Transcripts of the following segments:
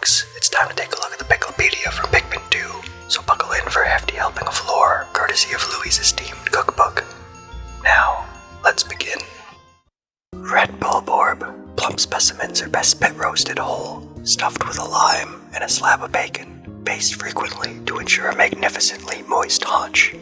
folks, it's time to take a look at the Piklopedia from Pikmin 2, so buckle in for a hefty helping of lore, courtesy of Louie's esteemed cookbook. Now, let's begin. Red Bulborb. Plump specimens are best spit roasted whole, stuffed with a lime and a slab of bacon, basted frequently to ensure a magnificently moist haunch.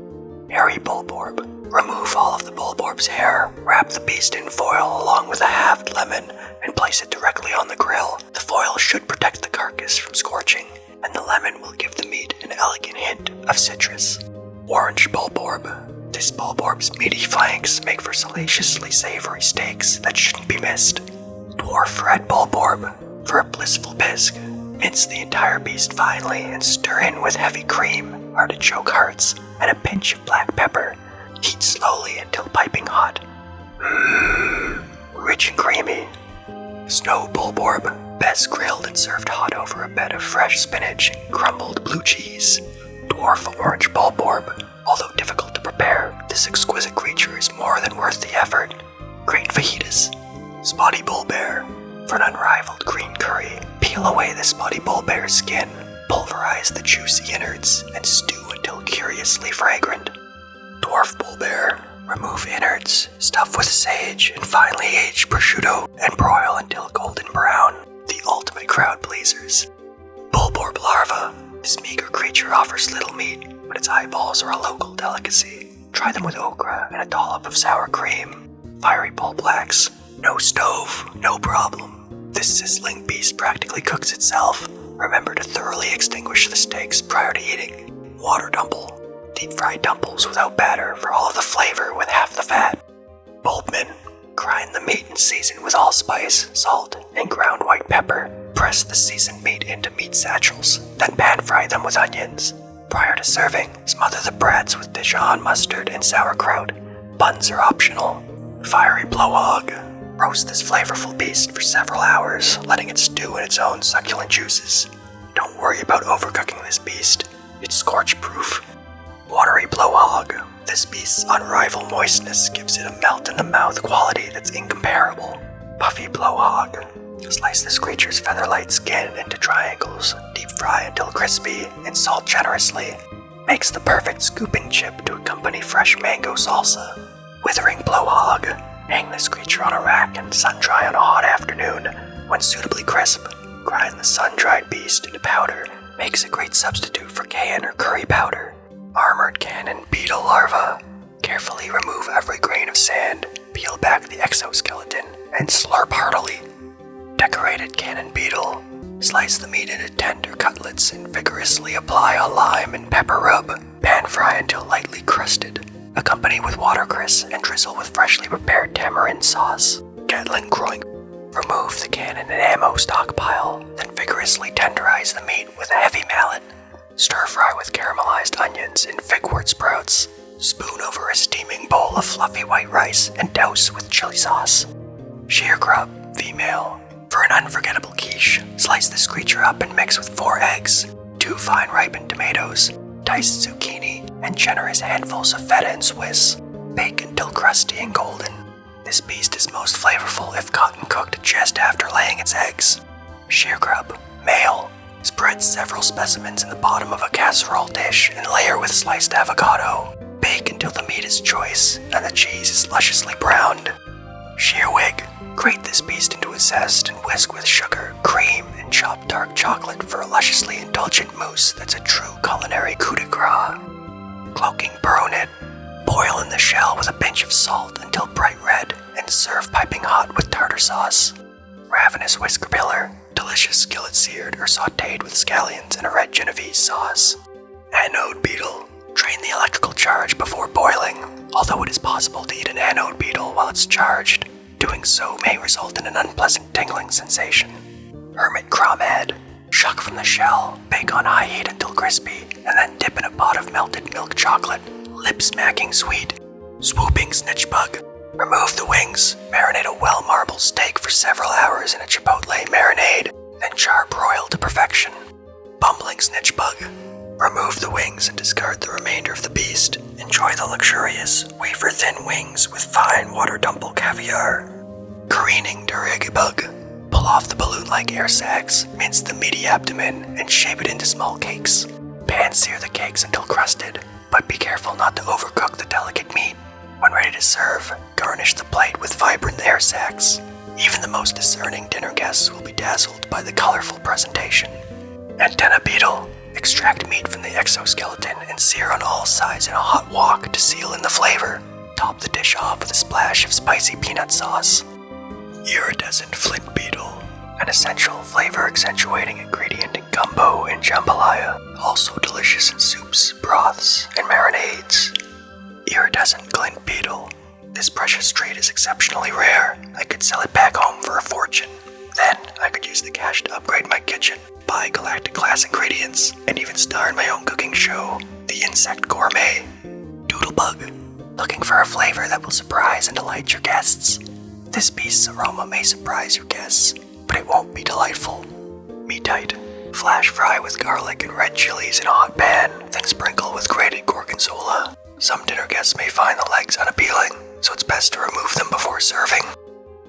Hairy Bulborb. Remove all of the Bulborb's hair, wrap the beast in foil along with a halved lemon, and place it directly on the grill. The foil should protect the carcass from scorching, and the lemon will give the meat an elegant hint of citrus. Orange Bulborb. This Bulborb's meaty flanks make for salaciously savory steaks that shouldn't be missed. Dwarf Red Bulborb. For a blissful bisque, mince the entire beast finely and stir in with heavy cream, artichoke hearts, and a pinch of black pepper. Heat slowly until piping hot. Rich and creamy. Snow Bulborb. Best grilled and served hot over a bed of fresh spinach and crumbled blue cheese. Dwarf Orange Bulborb. Although difficult to prepare, this exquisite creature is more than worth the effort. Great fajitas. Spotty Bullbear. For an unrivaled green curry, peel away the spotty bullbear's skin, pulverize the juicy innards, and stew until curiously fragrant. Dwarf Bullbear. Remove innards, stuff with sage and finely aged prosciutto, and broil until golden brown. The ultimate crowd pleasers. Bulborb Larva. This meager creature offers little meat, but its eyeballs are a local delicacy. Try them with okra and a dollop of sour cream. Fiery Bullblacks. No stove, no problem. This sizzling beast practically cooks itself. Remember to thoroughly extinguish the steaks prior to eating. Water Dumple. Deep fried dumples without batter for all of the flavor with half the fat. Bulbmin. Grind the meat and season with allspice, salt, and ground white pepper. Press the seasoned meat into meat satchels, then pan fry them with onions. Prior to serving, smother the brats with Dijon mustard and sauerkraut. Buns are optional. Fiery Blowhog. Roast this flavorful beast for several hours, letting it stew in its own succulent juices. Don't worry about overcooking this beast. It's scorch-proof. Watery Blowhog. This beast's unrivaled moistness gives it a melt-in-the-mouth quality that's incomparable. Puffy Blowhog. Slice this creature's feather-light skin into triangles, deep fry until crispy, and salt generously. Makes the perfect scooping chip to accompany fresh mango salsa. Withering Blowhog. Hang this creature on a rack and sun-dry on a hot afternoon. When suitably crisp, grind the sun-dried beast into powder. Makes a great substitute for cayenne or curry powder. Armored Cannon Beetle Larva. Carefully remove every grain of sand, peel back the exoskeleton, and slurp heartily. Decorated Cannon Beetle. Slice the meat into tender cutlets and vigorously apply a lime and pepper rub. Pan fry until lightly crusted. Accompany with watercress and drizzle with freshly prepared tamarind sauce. Gatling Groin. Remove the cannon and ammo stockpile, then vigorously tenderize the meat with a heavy mallet. Stir fry with caramelized onions and figwort sprouts. Spoon over a steaming bowl of fluffy white rice and douse with chili sauce. Sheer Grub, female. For an unforgettable quiche, slice this creature up and mix with 4 eggs, 2 fine ripened tomatoes, diced zucchini, and generous handfuls of feta and Swiss. Bake until crusty and golden. This beast is most flavorful if caught and cooked just after laying its eggs. Sheer Grub, male. Spread several specimens in the bottom of a casserole dish and layer with sliced avocado. Bake until the meat is choice and the cheese is lusciously browned. Sheerwig. Grate this beast into a zest and whisk with sugar, cream, and chopped dark chocolate for a lusciously indulgent mousse that's a true culinary coup de grace. Cloaking Burrownit. Boil in the shell with a pinch of salt until bright red and serve piping hot with tartar sauce. Ravenous Whiskerpillar. Delicious skillet seared or sautéed with scallions and a red Genovese sauce. Anode Beetle. Drain the electrical charge before boiling, although it is possible to eat an anode beetle while it's charged. Doing so may result in an unpleasant tingling sensation. Hermit Cromhead. Shuck from the shell, bake on high heat until crispy, and then dip in a pot of melted milk chocolate, lip-smacking sweet. Swooping Snitchbug. Remove the wings, marinate a well-marbled steak for several hours in a chipotle marinade, then char-broil to perfection. Bumbling Snitchbug. Remove the wings and discard the remainder of the beast. Enjoy the luxurious, wafer-thin wings with fine water dumple caviar. Careening Durigibug. Pull off the balloon-like air sacs, mince the meaty abdomen, and shape it into small cakes. Pan-sear the cakes until crusted, but be careful not to overcook the delicate meat. When ready to serve, garnish the plate with vibrant air sacs. Even the most discerning dinner guests will be dazzled by the colorful presentation. Antenna beetle. Extract meat from the exoskeleton and sear on all sides in a hot wok to seal in the flavor. Top the dish off with a splash of spicy peanut sauce. Iridescent flint beetle. An essential flavor-accentuating ingredient in gumbo and jambalaya. Also delicious in soups, broths, and marinades. Iridescent glint beetle. This precious trait is exceptionally rare. I could sell it back home for a fortune. Then, I could use the cash to upgrade my kitchen, buy galactic class ingredients, and even star in my own cooking show, The Insect Gourmet. Doodlebug. Looking for a flavor that will surprise and delight your guests? This beast's aroma may surprise your guests, but it won't be delightful. Meatite. Flash fry with garlic and red chilies in a hot pan, then sprinkle with grated gorgonzola. Some dinner guests may find the legs unappealing, so it's best to remove them before serving.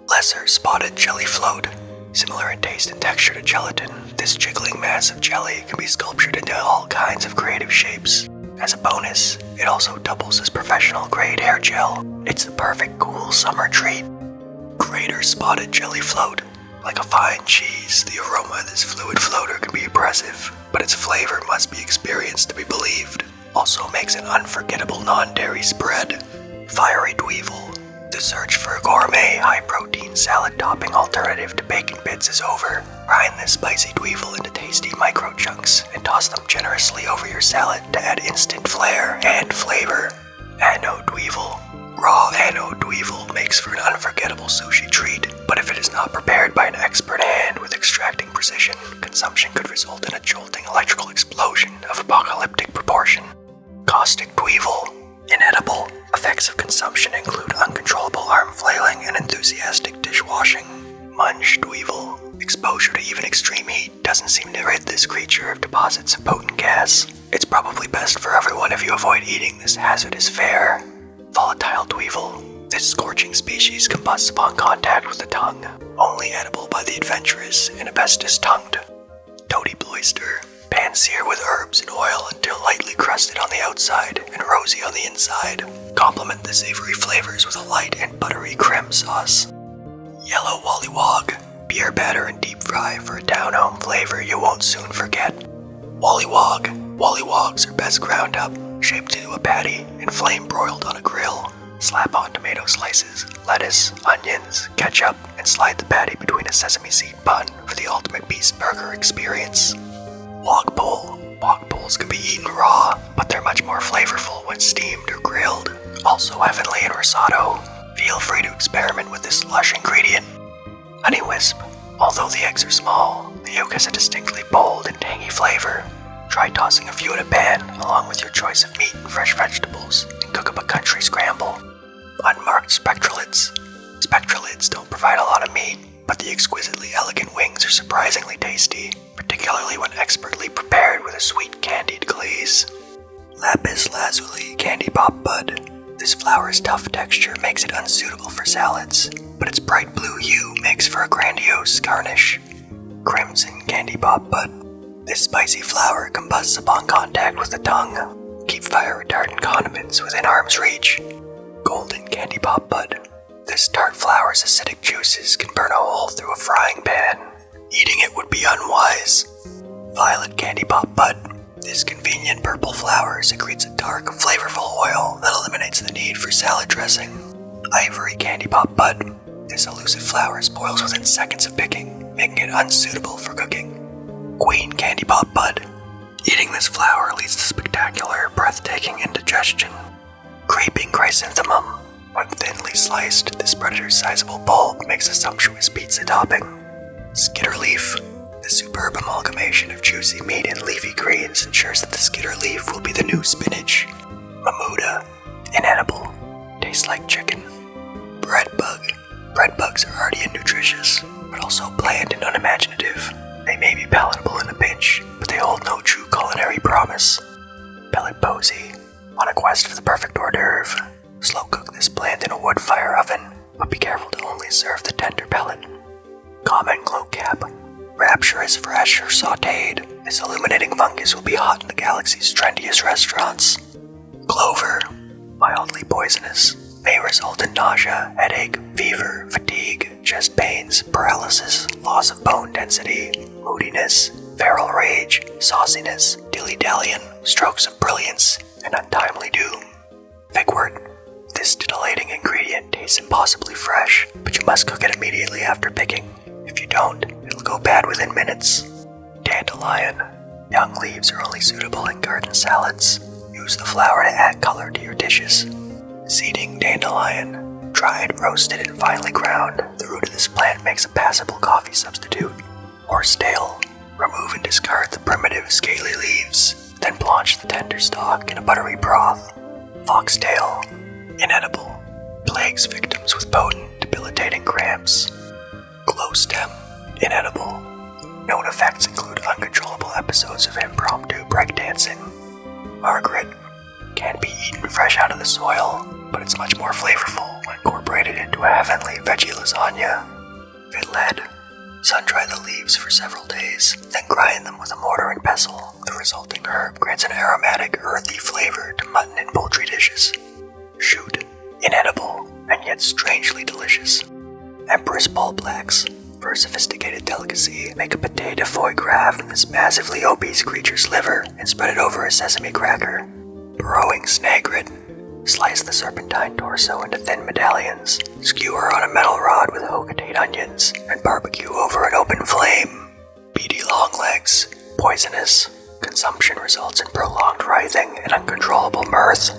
Lesser spotted jelly float. Similar in taste and texture to gelatin, this jiggling mass of jelly can be sculptured into all kinds of creative shapes. As a bonus, it also doubles as professional grade hair gel. It's the perfect cool summer treat. Greater spotted jelly float. Like a fine cheese, the aroma of this fluid floater can be oppressive, but its flavor must be experienced to be believed. Also makes an unforgettable non-dairy spread. Fiery Weevil. The search for a gourmet, high-protein salad topping alternative to bacon bits is over. Grind this spicy Weevil into tasty micro-chunks and toss them generously over your salad to add instant flair and flavor. Anode Weevil. Raw anode Weevil makes for an unforgettable sushi treat, but if it is not prepared by an expert hand with extracting precision, consumption could result in a jolting electrical explosion of apocalyptic proportion. Caustic Weevil. Inedible. Effects of consumption include uncontrollable arm flailing and enthusiastic dishwashing. Munged Weevil. Exposure to even extreme heat doesn't seem to rid this creature of deposits of potent gas. It's probably best for everyone if you avoid eating this hazardous fare. Volatile Weevil. This scorching species combusts upon contact with the tongue, only edible by the adventurous and asbestos-tongued. Toady Bloister. Pan-sear with herbs and oil until lightly crusted on the outside and rosy on the inside. Complement the savory flavors with a light and buttery creme sauce. Yellow Wallywog. Beer batter and deep fry for a down-home flavor you won't soon forget. Wallywog. Wallywogs are best ground up, shaped into a patty, and flame-broiled on a grill. Slap on tomato slices, lettuce, onions, ketchup, and slide the patty between a sesame seed bun for the ultimate beast burger experience. Wogpole. Wogpoles can be eaten raw, but they're much more flavorful when steamed or grilled. Also heavenly in risotto. Feel free to experiment with this lush ingredient. Honey Wisp. Although the eggs are small, the yolk has a distinctly bold and tangy flavor. Try tossing a few in a pan, along with your choice of meat and fresh vegetables, and cook up a country scramble. Unmarked Spectralids. Spectralids don't provide a lot of meat, but the exquisitely elegant wings are surprisingly tasty, particularly when expertly prepared with a sweet candied glaze. Lapis Lazuli Candy Pop Bud. This flower's tough texture makes it unsuitable for salads, but its bright blue hue makes for a grandiose garnish. Crimson Candy Pop Bud. This spicy flower combusts upon contact with the tongue. Keep fire-retardant condiments within arm's reach. Golden Candy Pop Bud. This tart flower's acidic juices can burn a hole through a frying pan. Eating it would be unwise. Violet Candy Pop Bud. This convenient purple flower secretes a dark, flavorful oil that eliminates the need for salad dressing. Ivory Candy Pop Bud. This elusive flower spoils within seconds of picking, making it unsuitable for cooking. Queen Candy Pop Bud. Eating this flower leads to spectacular, breathtaking indigestion. Creeping Chrysanthemum. When thinly sliced, this predator's sizable bulb makes a sumptuous pizza topping. Skitterleaf. The superb amalgamation of juicy meat and leafy greens ensures that the skitterleaf will be the new spinach. Mamuda. Inedible. Tastes like chicken. Breadbug. Breadbugs are hardy and nutritious, but also bland and unimaginative. They may be palatable in a pinch, but they hold no true culinary promise. Pellet Posy. On a quest for the perfect hors d'oeuvre, slow cook this plant in a wood fire oven, but be careful to only serve the tender pellet. Common Cloak rapturous, fresh, or sautéed. This illuminating fungus will be hot in the galaxy's trendiest restaurants. Clover, mildly poisonous, may result in nausea, headache, fever, fatigue, chest pains, paralysis, loss of bone density, moodiness, feral rage, sauciness, dilly-dallion, strokes of brilliance, and untimely doom. Figwort, this titillating ingredient tastes impossibly fresh, but you must cook it immediately after picking. If you don't, it'll go bad within minutes. Dandelion, young leaves are only suitable in garden salads. Use the flower to add color to your dishes. Seeding dandelion, dried, roasted, and finely ground, the root of this plant makes a passable coffee substitute. Horsetail, remove and discard the primitive scaly leaves, then blanch the tender stalk in a buttery broth. Foxtail, inedible, plagues victims with potent, debilitating cramps. Glowstem, inedible. Known effects include uncontrollable episodes of impromptu breakdancing. Margaret, can be eaten fresh out of the soil, but it's much more flavorful when incorporated into a heavenly veggie lasagna. Fitled, sun-dry the leaves for several days, then grind them with a mortar and pestle. The resulting herb grants an aromatic, earthy flavor to mutton and poultry dishes. Shoot, inedible, and yet strangely delicious. Empress bulblacks, for a sophisticated delicacy, make a pâté de foie gras from this massively obese creature's liver and spread it over a sesame cracker. Burrowing Snagrid, slice the serpentine torso into thin medallions, skewer on a metal rod with hogatate onions, and barbecue over an open flame. Beady longlegs, poisonous. Consumption results in prolonged writhing and uncontrollable mirth.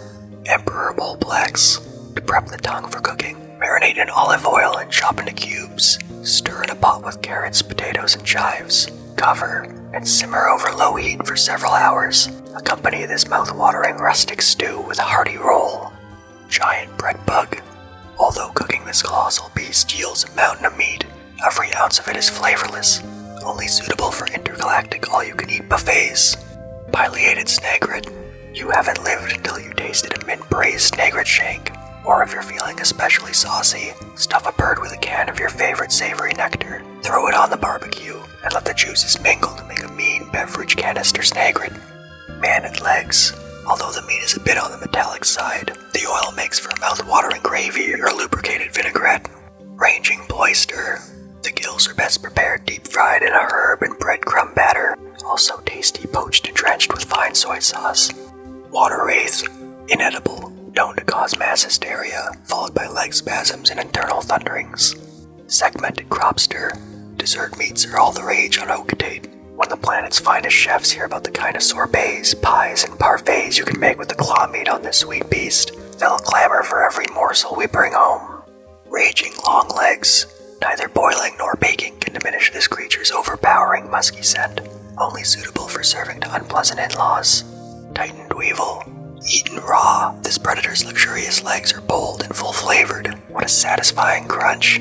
Emperor bulblacks, to prep the tongue for cooking, marinate in olive oil and chop into cubes. Stir in a pot with carrots, potatoes, and chives. Cover and simmer over low heat for several hours. Accompany this mouth-watering rustic stew with a hearty roll. Giant bread bug. Although cooking this colossal beast yields a mountain of meat, every ounce of it is flavorless, only suitable for intergalactic all-you-can-eat buffets. Pileated Snagrid. You haven't lived until you tasted a mint-braised Snagrid shank. Or if you're feeling especially saucy, stuff a bird with a can of your favorite savory nectar, throw it on the barbecue, and let the juices mingle to make a mean beverage canister Snagrid. Man-at legs. Although the meat is a bit on the metallic side, the oil makes for a mouth-watering gravy or lubricated vinaigrette. Ranging Ployster. The gills are best prepared deep-fried in a herb and breadcrumb batter, also tasty poached and drenched with fine soy sauce. Water wraith. Inedible. Known to cause mass hysteria, followed by leg spasms and internal thunderings. Segmented cropster. Dessert meats are all the rage on Ocatate. When the planet's finest chefs hear about the kind of sorbets, pies, and parfaits you can make with the claw meat on this sweet beast, they'll clamor for every morsel we bring home. Raging long legs. Neither boiling nor baking can diminish this creature's overpowering musky scent, only suitable for serving to unpleasant in-laws. Tightened Weevil. Eaten raw, this predator's luxurious legs are bold and full-flavored. What a satisfying crunch.